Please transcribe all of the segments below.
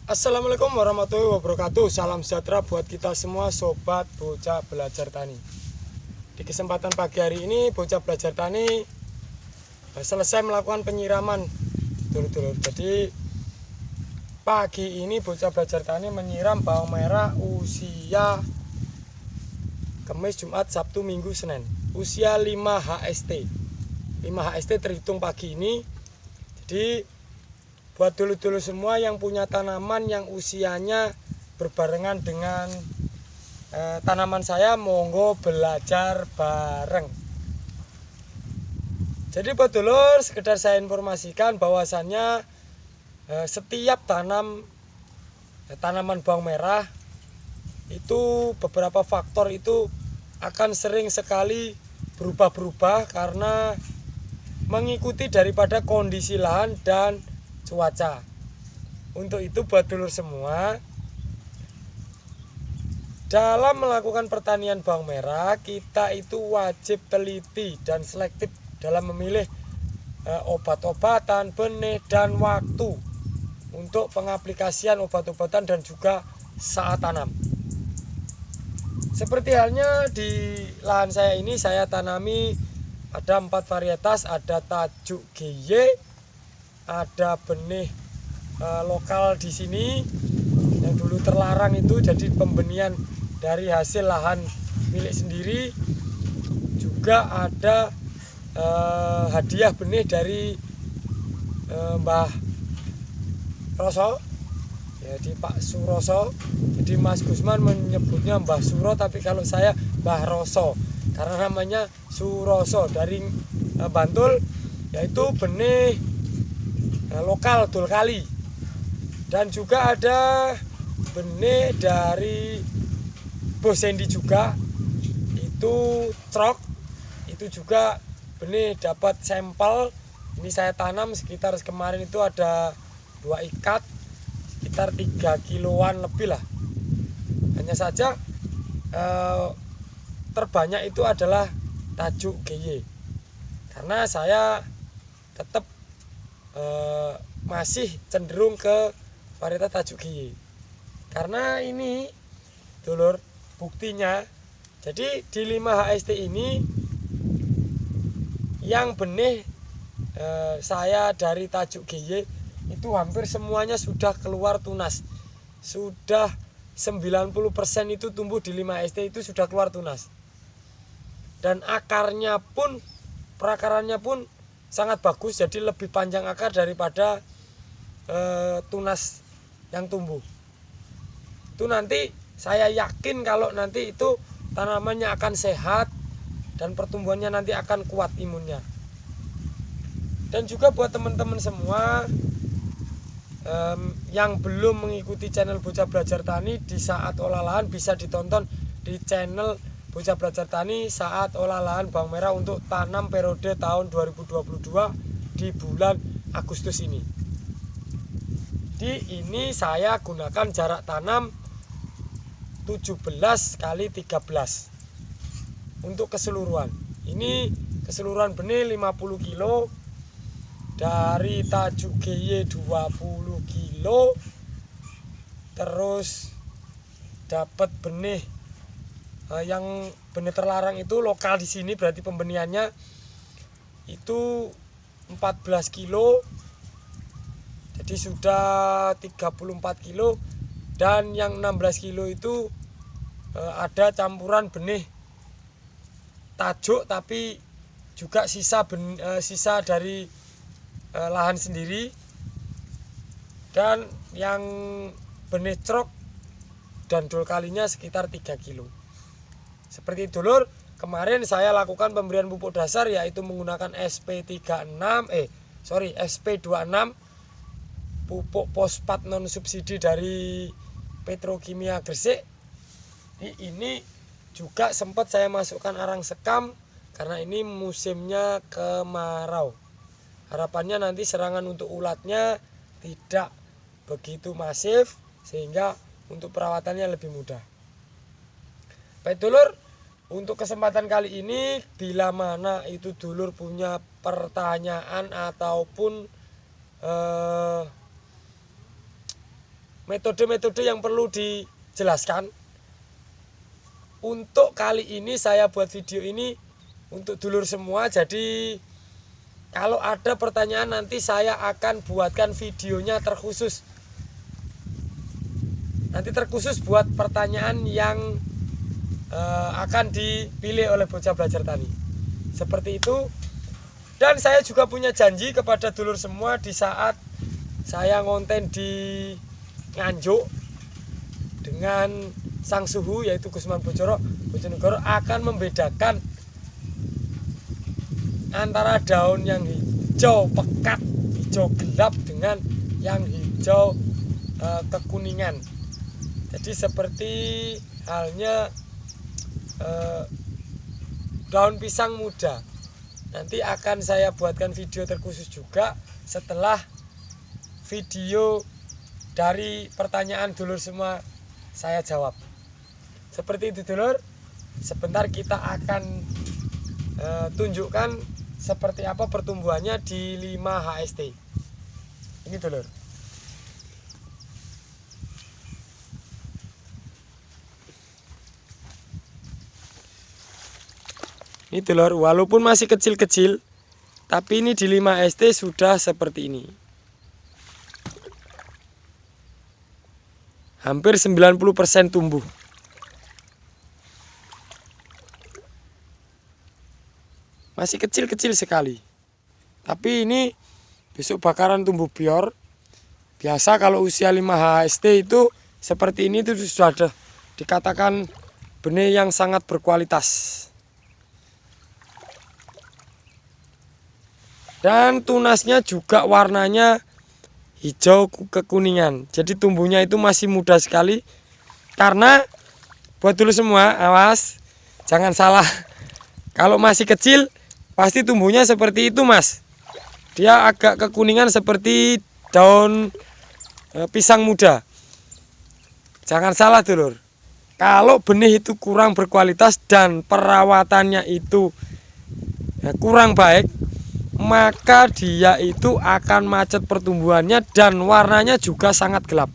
Assalamualaikum warahmatullahi wabarakatuh. Salam sejahtera buat kita semua sobat bocah belajar tani. Di kesempatan pagi hari ini bocah belajar tani selesai melakukan penyiraman, dulur-dulur. Jadi pagi ini bocah belajar tani menyiram bawang merah usia Kamis, Jumat, Sabtu, Minggu, Senin. Usia 5 HST. 5 HST terhitung pagi ini. Jadi buat dulu-dulu semua yang punya tanaman yang usianya berbarengan dengan tanaman saya, monggo belajar bareng. Jadi buat dulur, sekedar saya informasikan bahwasannya setiap tanaman bawang merah itu beberapa faktor itu akan sering sekali berubah-berubah karena mengikuti daripada kondisi lahan dan cuaca. Untuk itu buat dulur semua, dalam melakukan pertanian bawang merah kita itu wajib teliti dan selektif dalam memilih obat-obatan, benih, dan waktu untuk pengaplikasian obat-obatan dan juga saat tanam. Seperti halnya di lahan saya ini, saya tanami ada 4 varietas, ada tajuk GY, ada benih lokal di sini yang dulu terlarang itu jadi pembenihan dari hasil lahan milik sendiri. Juga ada hadiah benih dari Mbah Roso, jadi Pak Suroso. Jadi Mas Gusman menyebutnya Mbah Suro, tapi kalau saya Mbah Roso karena namanya Suroso dari Bantul, yaitu benih lokal Dulkali. Dan juga ada benih dari Bosendi juga, itu trok, itu juga benih dapat sampel. Ini saya tanam sekitar kemarin itu ada 2 ikat sekitar 3 kiloan lebih lah. Hanya saja terbanyak itu adalah tajuk GY, karena saya tetap masih cenderung ke varietas tajuk GY. Karena ini dulur, buktinya jadi di 5 HST ini yang benih saya dari tajuk GY itu hampir semuanya sudah keluar tunas. Sudah 90% itu tumbuh di 5 HST itu sudah keluar tunas. Dan akarnya pun, perakarannya pun sangat bagus, jadi lebih panjang akar daripada tunas yang tumbuh. Itu nanti saya yakin kalau nanti itu tanamannya akan sehat dan pertumbuhannya nanti akan kuat imunnya. Dan juga buat teman-teman semua yang belum mengikuti channel Bocah Belajar Tani di saat olah lahan, bisa ditonton di channel Bocah Belajar Tani saat olah lahan bawang merah untuk tanam periode tahun 2022 di bulan Agustus ini. Di ini saya gunakan jarak tanam 17 kali 13 untuk keseluruhan. Ini keseluruhan benih 50 kilo, dari tajuk GY 20 kilo, terus dapat benih yang benih terlarang itu lokal di sini, berarti pembenihannya itu 14 kilo, jadi sudah 34 kilo. Dan yang 16 kilo itu ada campuran benih tajuk tapi juga sisa dari lahan sendiri. Dan yang benih trok dan Dulkalinya sekitar 3 kilo. Seperti itu dulur, kemarin saya lakukan pemberian pupuk dasar yaitu menggunakan SP26, pupuk fosfat non subsidi dari Petrokimia Gresik. Ini juga sempat saya masukkan arang sekam karena ini musimnya kemarau. Harapannya nanti serangan untuk ulatnya tidak begitu masif sehingga untuk perawatannya lebih mudah. Baik dulur, untuk kesempatan kali ini bila mana itu dulur punya pertanyaan ataupun metode-metode yang perlu dijelaskan. Untuk kali ini saya buat video ini untuk dulur semua. Jadi kalau ada pertanyaan nanti saya akan buatkan videonya terkhusus. Nanti terkhusus buat pertanyaan yang akan dipilih oleh bocah belajar tani. Seperti itu. Dan saya juga punya janji kepada dulur semua di saat saya ngonten di Nganjuk dengan sang suhu yaitu Gusman Bojonegoro akan membedakan antara daun yang hijau pekat, hijau gelap dengan yang hijau kekuningan. Jadi seperti halnya daun pisang muda. Nanti akan saya buatkan video terkhusus juga setelah video dari pertanyaan dulur semua saya jawab. Seperti itu dulur. Sebentar kita akan tunjukkan seperti apa pertumbuhannya di 5 HST. Ini dulur. Ini dulur, walaupun masih kecil-kecil, tapi ini di 5 ST sudah seperti ini. Hampir 90% tumbuh. Masih kecil-kecil sekali. Tapi ini besok bakaran tumbuh bior. Biasa kalau usia 5 HST itu seperti ini itu sudah ada dikatakan benih yang sangat berkualitas. Dan tunasnya juga warnanya hijau kekuningan. Jadi tumbuhnya itu masih muda sekali. Karena buat dulu semua, awas jangan salah. Kalau masih kecil pasti tumbuhnya seperti itu, Mas. Dia agak kekuningan seperti daun pisang muda. Jangan salah dulur. Kalau benih itu kurang berkualitas dan perawatannya itu kurang baik, maka dia itu akan macet pertumbuhannya dan warnanya juga sangat gelap.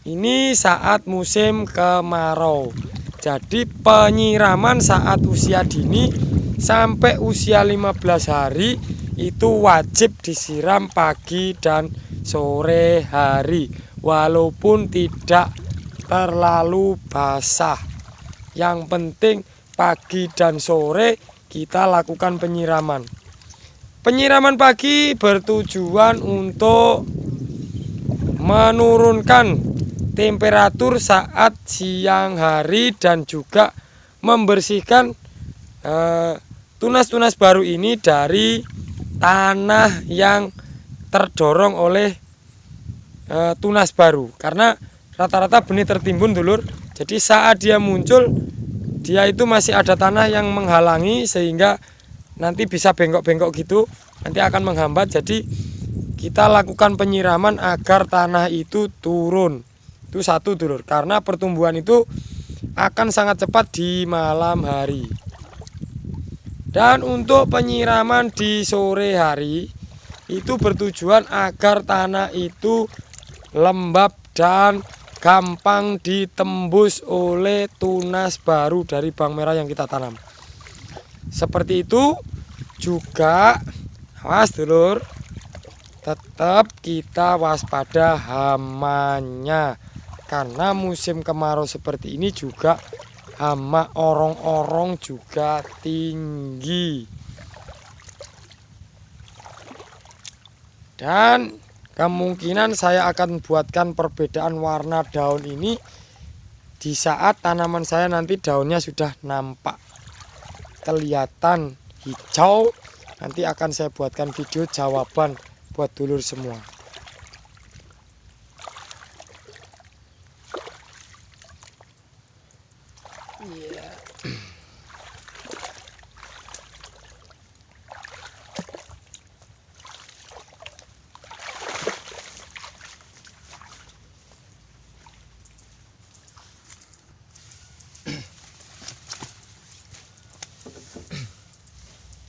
Ini saat musim kemarau. Jadi penyiraman saat usia dini sampai usia 15 hari itu wajib disiram pagi dan sore hari. Walaupun tidak terlalu basah. Yang penting pagi dan sore kita lakukan penyiraman. Penyiraman pagi bertujuan untuk menurunkan temperatur saat siang hari dan juga membersihkan tunas-tunas baru ini dari tanah yang terdorong oleh tunas baru. Karena rata-rata benih tertimbun dulur. Jadi saat dia muncul, dia itu masih ada tanah yang menghalangi sehingga nanti bisa bengkok-bengkok gitu, nanti akan menghambat. Jadi kita lakukan penyiraman agar tanah itu turun. Itu satu dulur, karena pertumbuhan itu akan sangat cepat di malam hari. Dan untuk penyiraman di sore hari itu bertujuan agar tanah itu lembab dan gampang ditembus oleh tunas baru dari bawang merah yang kita tanam. Seperti itu juga, awas dulur, tetap kita waspada hamanya. Karena musim kemarau seperti ini juga hama orong-orong juga tinggi. Dan kemungkinan saya akan buatkan perbedaan warna daun ini di saat tanaman saya nanti daunnya sudah nampak kelihatan hijau. Nanti akan saya buatkan video jawaban buat dulur semua.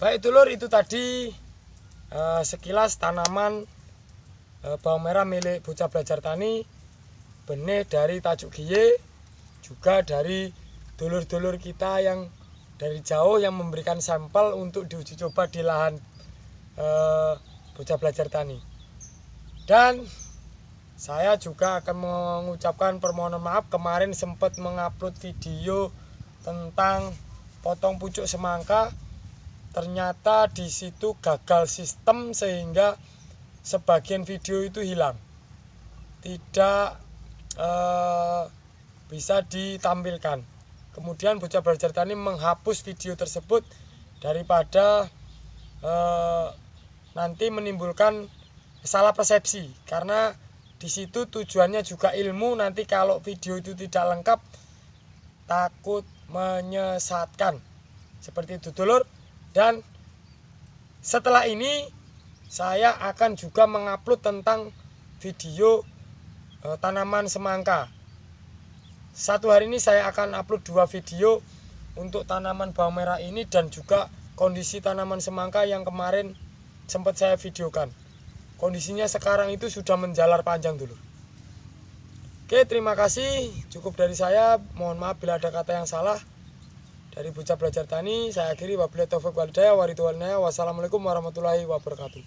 Baik dulur, itu tadi sekilas tanaman bawang merah milik Bocah Belajar Tani, benih dari Tajuk Giye, juga dari dulur-dulur kita yang dari jauh yang memberikan sampel untuk diuji coba di lahan Bocah Belajar Tani. Dan saya juga akan mengucapkan permohonan maaf, kemarin sempat mengupload video tentang potong pucuk semangka. Ternyata di situ gagal sistem sehingga sebagian video itu hilang, tidak bisa ditampilkan. Kemudian Bocah Belajar Tani menghapus video tersebut daripada nanti menimbulkan salah persepsi, karena di situ tujuannya juga ilmu. Nanti kalau video itu tidak lengkap takut menyesatkan, seperti itu dulur. Dan setelah ini saya akan juga mengupload tentang video tanaman semangka. Satu hari ini saya akan upload 2 video untuk tanaman bawang merah ini dan juga kondisi tanaman semangka yang kemarin sempat saya videokan. Kondisinya sekarang itu sudah menjalar panjang dulu. Oke, terima kasih. Cukup dari saya. Mohon maaf bila ada kata yang salah. Dari Bocah Belajar Tani, saya akhiri. Wabillahi taufiq wal hidayah. Wassalamualaikum warahmatullahi wabarakatuh.